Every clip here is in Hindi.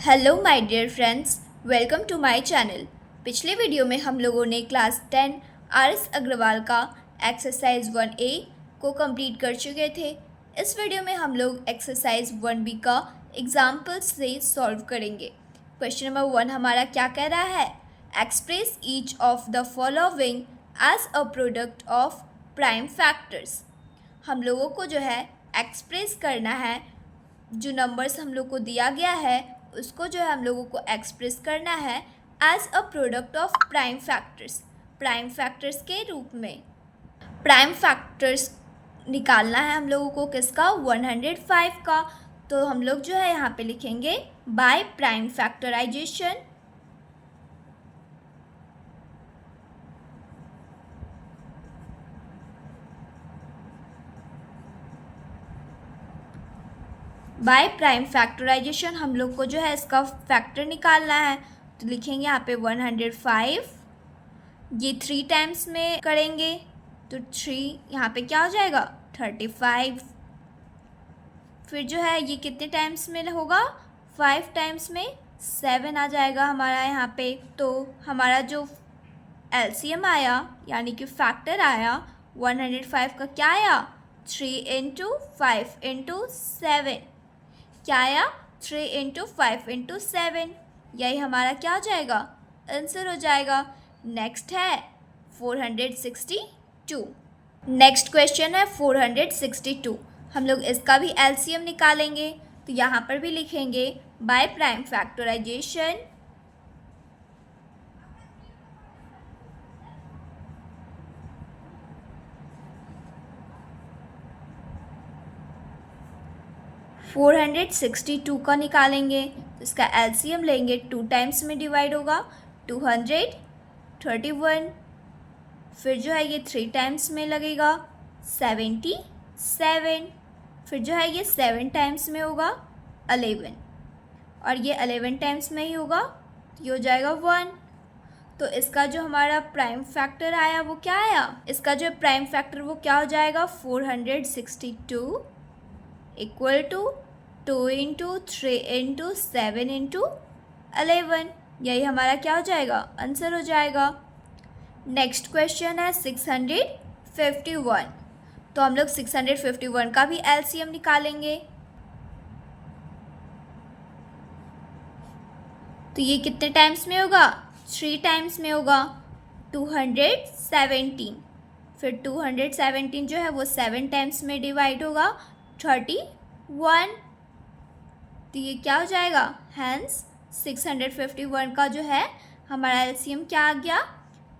Hello my dear friends, welcome to my channel. पिछले वीडियो में हम लोगों ने क्लास 10 आर.एस. अग्रवाल का एक्सरसाइज 1A को कंप्लीट कर चुके थे। इस वीडियो में हम लोग एक्सरसाइज 1B का एग्जाम्पल्स से सॉल्व करेंगे। क्वेश्चन नंबर 1 हमारा क्या कह रहा है? Express each of the following as a product of prime factors. हम लोगों को जो है एक्सप्रेस करना है, जो नंबर्स हम लोग को दिया गया है उसको जो है हम लोगों को एक्सप्रेस करना है as a product of prime factors. Prime factors के रूप में प्राइम फैक्टर्स निकालना है हम लोगों को किसका? 105 का। तो हम लोग जो है यहाँ पे लिखेंगे by prime factorisation. By prime factorisation हम लोग को जो है इसका फैक्टर निकालना है। तो लिखेंगे यहाँ पे 105, ये 3 टाइम्स में करेंगे तो 3 यहाँ पे क्या हो जाएगा? 35। फिर जो है ये कितने टाइम्स में होगा? 5 टाइम्स में 7 आ जाएगा हमारा यहाँ पे। तो हमारा जो एलसीएम आया यानी कि फैक्टर आया 105 का क्या आया? 3 इंटू 5 इंटू 7। क्या आया? 3 इंटू 5 इंटू 7। यही हमारा क्या हो जाएगा? आंसर हो जाएगा। नेक्स्ट है 462। नेक्स्ट क्वेश्चन है 462। हम लोग इसका भी एलसीएम निकालेंगे। तो यहाँ पर भी लिखेंगे बाय प्राइम फैक्टराइजेशन। फोर 462 का निकालेंगे तो इसका एलसीएम लेंगे, 2 टाइम्स में डिवाइड होगा 231। फिर जो है ये 3 टाइम्स में लगेगा 77। फिर जो है ये 7 टाइम्स में होगा 11 और ये 11 टाइम्स में ही होगा, ये हो जाएगा 1। तो इसका जो हमारा प्राइम फैक्टर आया वो क्या आया? इसका जो प्राइम फैक्टर वो क्या हो जाएगा? 462 equal to 2 into 3 into 7 into 11। यही हमारा क्या हो जाएगा? आंसर हो जाएगा। नेक्स्ट क्वेश्चन है 651। तो हम लोग 651 का भी एलसीएम निकालेंगे। तो ये कितने टाइम्स में होगा? 3 टाइम्स में होगा 217। फिर 217 जो है वो 7 टाइम्स में डिवाइड होगा 31। तो ये क्या हो जाएगा? हैंस 651 का जो है हमारा एलसीएम क्या आ गया?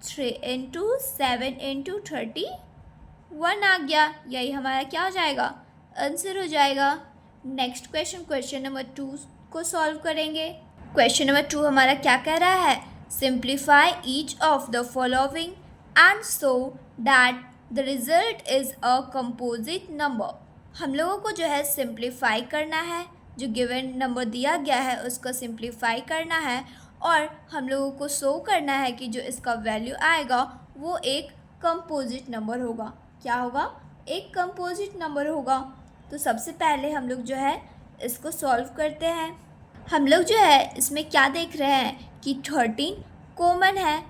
3 इंटू 7 इंटू 31 आ गया। यही हमारा क्या हो जाएगा? आंसर हो जाएगा। नेक्स्ट क्वेश्चन, क्वेश्चन नंबर 2 को सॉल्व करेंगे। क्वेश्चन नंबर 2 हमारा क्या कह रहा है? Simplify each of the following and so that the result is a composite number. हम लोगों को जो है सिंप्लीफाई करना है, जो गिवन नंबर दिया गया है उसको सिंप्लीफाई करना है और हम लोगों को शो करना है कि जो इसका वैल्यू आएगा वो एक कंपोजिट नंबर होगा। क्या होगा? एक कंपोजिट नंबर होगा। तो सबसे पहले हम लोग जो है इसको सॉल्व करते हैं। हम लोग जो है इसमें क्या देख रहे हैं कि 13 कॉमन है,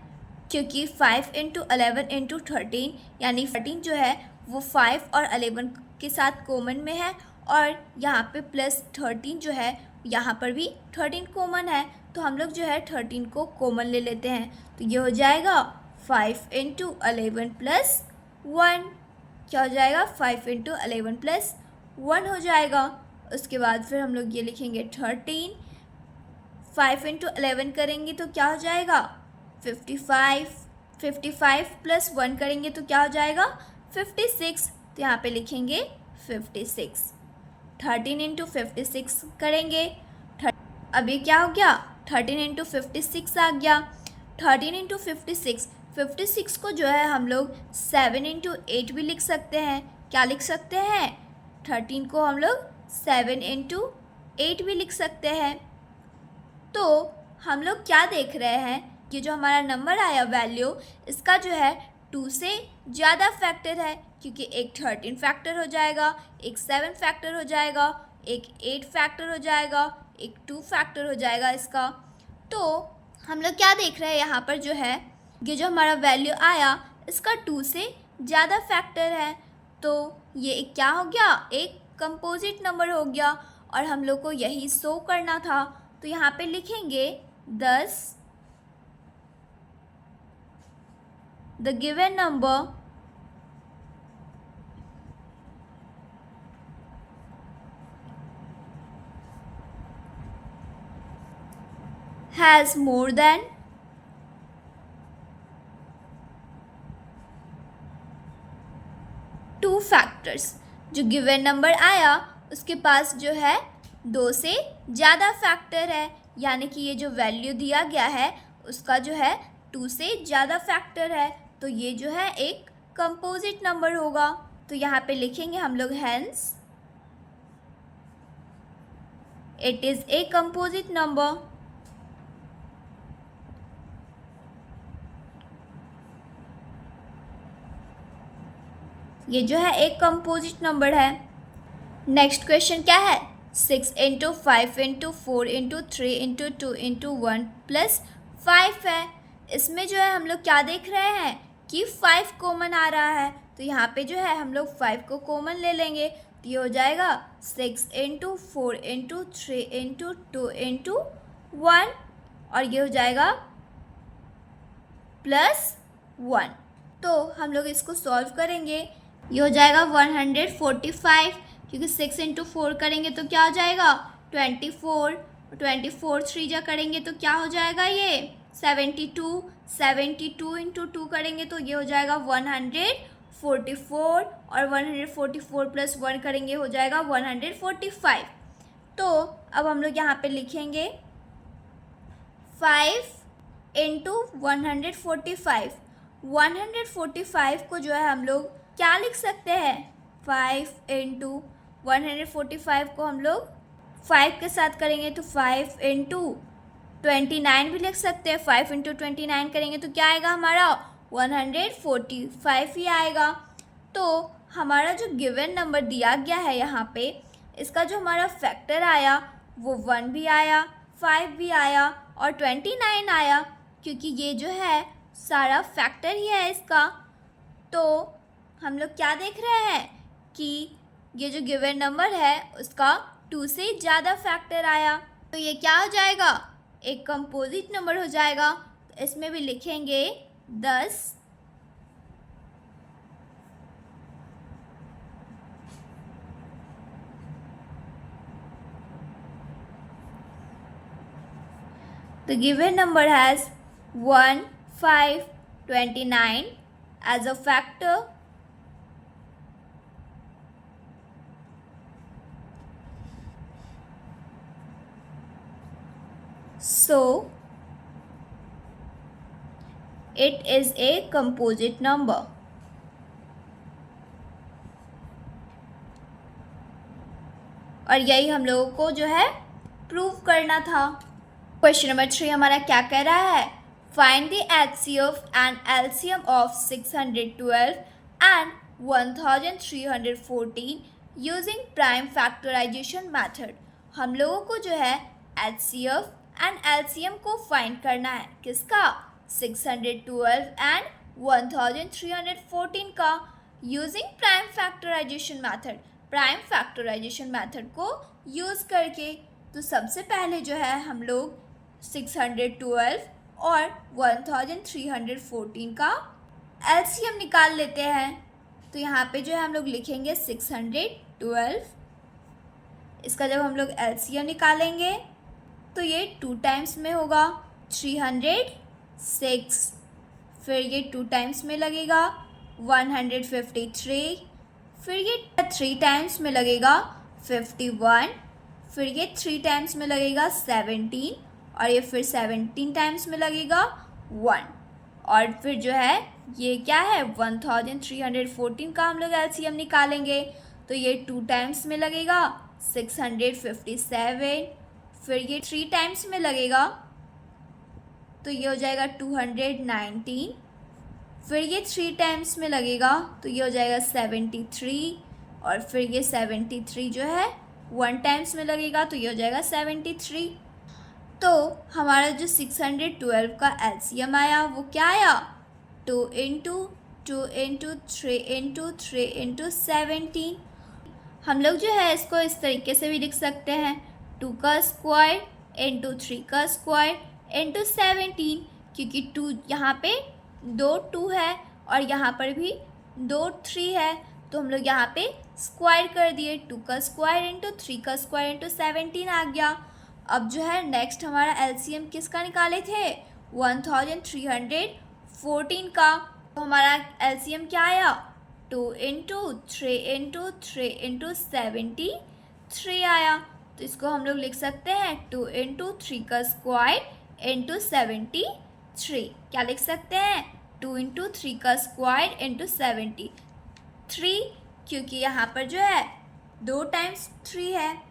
क्योंकि 5 इंटू 11 इंटू 13 यानी 13 जो है वो 5 और 11 के साथ कॉमन में है और यहाँ पे प्लस 13 जो है यहाँ पर भी 13 कॉमन है। तो हम लोग जो है 13 को कॉमन ले लेते हैं। तो ये हो जाएगा 5 इंटू 11 प्लस 1। क्या हो जाएगा? 5 इंटू 11 प्लस 1 हो जाएगा। उसके बाद फिर हम लोग ये लिखेंगे 13। 5 इंटू 11 करेंगे तो क्या हो जाएगा? 55। 55 प्लस 1 करेंगे तो क्या हो जाएगा? 56। तो यहाँ पे लिखेंगे 56। 13 इंटू 56 करेंगे। अभी क्या हो गया? 13 इंटू 56 आ गया। 13 इंटू 56 को जो है हम लोग 7 इंटू 8 भी लिख सकते हैं। क्या लिख सकते हैं? 13 को हम लोग 7 इंटू 8 भी लिख सकते हैं। तो हम लोग क्या देख रहे हैं कि जो हमारा नंबर आया वैल्यू, इसका जो है 2 से ज़्यादा फैक्टर है, क्योंकि एक 13 फैक्टर हो जाएगा, एक 7 फैक्टर हो जाएगा, एक 8 फैक्टर हो जाएगा, एक 2 फैक्टर हो जाएगा इसका। तो हम लोग क्या देख रहे हैं यहाँ पर जो है, ये जो हमारा वैल्यू आया इसका 2 से ज़्यादा फैक्टर है, तो ये एक क्या हो गया, एक कंपोजिट नंबर हो गया और हम लोग को यही शो करना था। तो यहाँ पे लिखेंगे 10 the given number has more than 2 factors. जो गिवन नंबर आया उसके पास जो है 2 से ज़्यादा फैक्टर है, यानी कि ये जो वैल्यू दिया गया है उसका जो है 2 से ज़्यादा फैक्टर है, तो ये जो है एक कंपोजिट नंबर होगा। तो यहाँ पे लिखेंगे हम लोग hence it is a composite number. ये जो है एक कंपोजिट नंबर है। नेक्स्ट क्वेश्चन क्या है, 6 into 5 into 4 into 3 into 2 into 1 plus 5 है। इसमें जो है हम लोग क्या देख रहे हैं कि 5 कॉमन आ रहा है, तो यहाँ पे जो है हम लोग 5 को कॉमन ले लेंगे, तो ये हो जाएगा 6 इंटू 4 इंटू 3 इंटू 2 इंटू 1 और ये हो जाएगा प्लस 1। तो हम लोग इसको सॉल्व करेंगे, ये हो जाएगा 145, क्योंकि 6 इंटू 4 करेंगे तो क्या हो जाएगा 24, 24 3 जा करेंगे तो क्या हो जाएगा ये 72, 72 इंटू 2 करेंगे तो ये हो जाएगा 144 और 144 प्लस 1 करेंगे हो जाएगा 145। तो अब हम लोग यहाँ पे लिखेंगे 5 इंटू 145। 145 को जो है हम लोग क्या लिख सकते हैं, 5 इंटू 145 को हम लोग 5 के साथ करेंगे तो 5 इंटू 29 भी लिख सकते हैं। 5 इंटू 29 करेंगे तो क्या आएगा हमारा 145 ही आएगा। तो हमारा जो गिवन नंबर दिया गया है यहाँ पे, इसका जो हमारा फैक्टर आया वो 1 भी आया, 5 भी आया और 29 आया, क्योंकि ये जो है सारा फैक्टर ही है इसका। तो हम लोग क्या देख रहे हैं कि ये जो गिवन नंबर है उसका 2 से ज़्यादा फैक्टर आया, तो ये क्या हो जाएगा, एक कंपोजिट नंबर हो जाएगा। तो इसमें भी लिखेंगे 10 The given number has 1, 5, 29 as a factor. So it is a composite number. और यही हम लोगों को जो है प्रूव करना था। क्वेश्चन नंबर 3 हमारा क्या कह रहा है, find the HCF and LCM of 612 and 1314 using prime factorisation method. हम लोगों को जो है HCF एंड LCM को फाइंड करना है, किसका, 612 एंड 1314 का, using prime factorisation method. Prime factorisation method को यूज़ करके। तो सबसे पहले जो है हम लोग 612 और 1314 का LCM निकाल लेते हैं। तो यहाँ पे जो है हम लोग लिखेंगे 612, इसका जब हम लोग LCM निकालेंगे तो ये 2 टाइम्स में होगा 306, फिर ये 2 टाइम्स में लगेगा 153, फिर ये 3 टाइम्स में लगेगा 51, फिर ये 3 टाइम्स में लगेगा 17 और ये फिर 17 टाइम्स में लगेगा 1 और फिर जो है ये क्या है 1314 का हम लोग LCM निकालेंगे तो ये 2 टाइम्स में लगेगा 657, फिर ये 3 टाइम्स में लगेगा तो ये हो जाएगा 219, फिर ये 3 टाइम्स में लगेगा तो ये हो जाएगा 73 और फिर ये 73 जो है 1 टाइम्स में लगेगा तो ये हो जाएगा 73। तो हमारा जो 612 का एलसीएम आया वो क्या आया, 2 इंटू 2 इंटू 3 इंटू 3 इंटू 17। हम लोग जो है इसको इस तरीके से भी लिख सकते हैं, 2 का स्क्वायर इंटू 3 का स्क्वायर इंटू 17, क्योंकि 2 यहाँ पे 2 2 है और यहाँ पर भी 2 3 है, तो हम लोग यहाँ पे स्क्वायर कर दिए, 2 का स्क्वायर इंटू 3 का स्क्वायर इंटू 17 आ गया। अब जो है नेक्स्ट हमारा एलसीएम किसका निकाले थे, 1314 का। तो हमारा एलसीएम क्या आया, 2 इंटू 3 इंटू 3 इंटू 73 आया। तो इसको हम लोग लिख सकते हैं 2 इंटू 3 का स्क्वायर इंटू 73। क्या लिख सकते हैं, 2 इंटू 3 का स्क्वायर इंटू 73, क्योंकि यहाँ पर जो है 2 टाइम्स 3 है।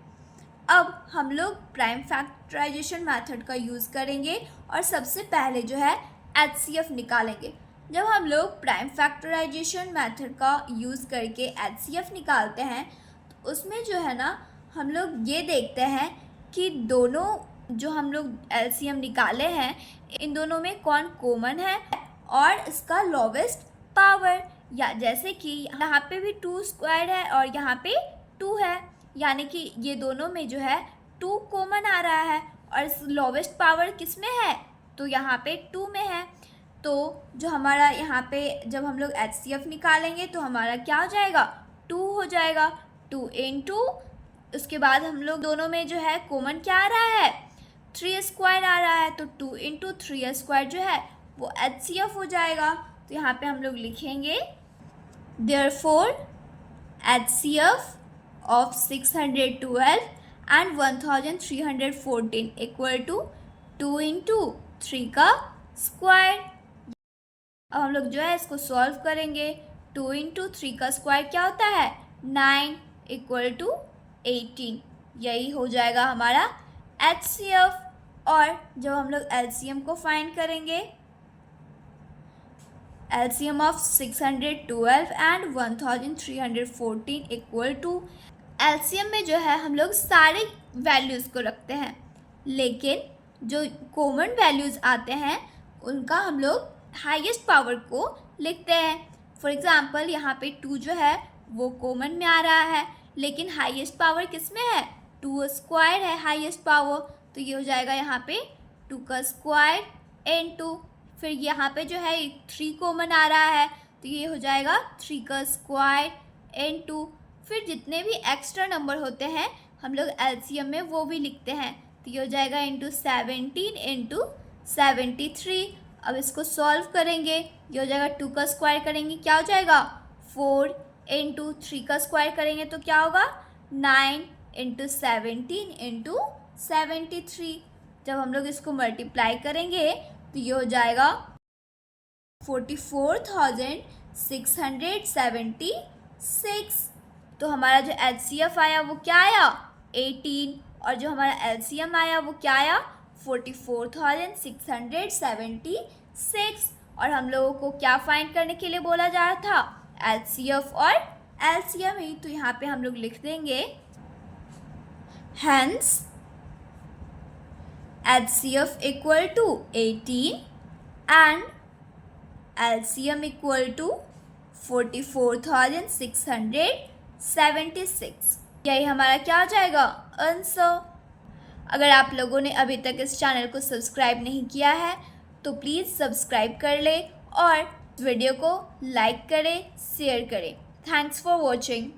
अब हम लोग प्राइम फैक्टराइजेशन मेथड का यूज़ करेंगे और सबसे पहले जो है एचसीएफ निकालेंगे। जब हम लोग प्राइम फैक्टराइजेशन मेथड का यूज़ करके एचसीएफ निकालते हैं तो उसमें जो है ना हम लोग ये देखते हैं कि दोनों जो हम लोग एलसीएम निकाले हैं इन दोनों में कौन कॉमन है और इसका लोवेस्ट पावर, या जैसे कि यहाँ पे भी 2 स्क्वायर है और यहाँ पे 2 है, यानी कि ये दोनों में जो है 2 कॉमन आ रहा है और लोवेस्ट पावर किस में है, तो यहाँ पे 2 में है। तो जो हमारा यहाँ पे जब हम लोग एचसीएफ निकालेंगे तो हमारा क्या हो जाएगा, 2 हो जाएगा, 2 इंटू उसके बाद हम लोग दोनों में जो है कॉमन क्या आ रहा है, 3 स्क्वायर आ रहा है, तो 2 इंटू 3 स्क्वायर जो है वो एचसीएफ हो जाएगा। तो यहाँ पे हम लोग लिखेंगे therefore HCF of 612 and 1314 equal to 2 into 3 का स्क्वायर। अब हम लोग जो है इसको सॉल्व करेंगे, 2 इंटू 3 का स्क्वायर क्या होता है, 9 इक्वल टू 18, यही हो जाएगा हमारा एचसीएफ। और जब हम लोग एलसीएम को फाइंड करेंगे, LCM of 612 and 1314 equal to, LCM में जो है हम लोग सारे वैल्यूज़ को रखते हैं, लेकिन जो कॉमन वैल्यूज़ आते हैं उनका हम लोग हाईएस्ट पावर को लिखते हैं। फॉर एग्ज़ाम्पल यहाँ पे 2 जो है वो कॉमन में आ रहा है, लेकिन हाईएस्ट पावर किस में है, 2 स्क्वायर है हाईएस्ट पावर, तो ये हो जाएगा यहाँ पे 2 का स्क्वायर इंटू, फिर यहाँ पे जो है 3 कॉमन आ रहा है तो ये हो जाएगा 3 का स्क्वायर इंटू, फिर जितने भी एक्स्ट्रा नंबर होते हैं हम लोग एलसीएम में वो भी लिखते हैं, तो ये हो जाएगा इंटू 17 इंटू 73। अब इसको सॉल्व करेंगे, ये हो जाएगा 2 का स्क्वायर करेंगे क्या हो जाएगा 4 इंटू 3 का स्क्वायर करेंगे तो क्या होगा 9 इंटू 17 इंटू 73। जब हम लोग इसको मल्टीप्लाई करेंगे तो ये हो जाएगा 44,676। तो हमारा जो एचसीएफ आया वो क्या आया 18, और जो हमारा एलसीएम आया वो क्या आया 44,676। और हम लोगों को क्या फाइंड करने के लिए बोला जा रहा था, एचसीएफ और एलसीएम ही, तो यहाँ पे हम लोग लिख देंगे hence HCF equal to 18 and LCM equal to 44,676। यही हमारा क्या हो जाएगा आंसर। अगर आप लोगों ने अभी तक इस चैनल को सब्सक्राइब नहीं किया है तो प्लीज़ सब्सक्राइब कर ले और वीडियो को लाइक करें, शेयर करें। Thanks for watching.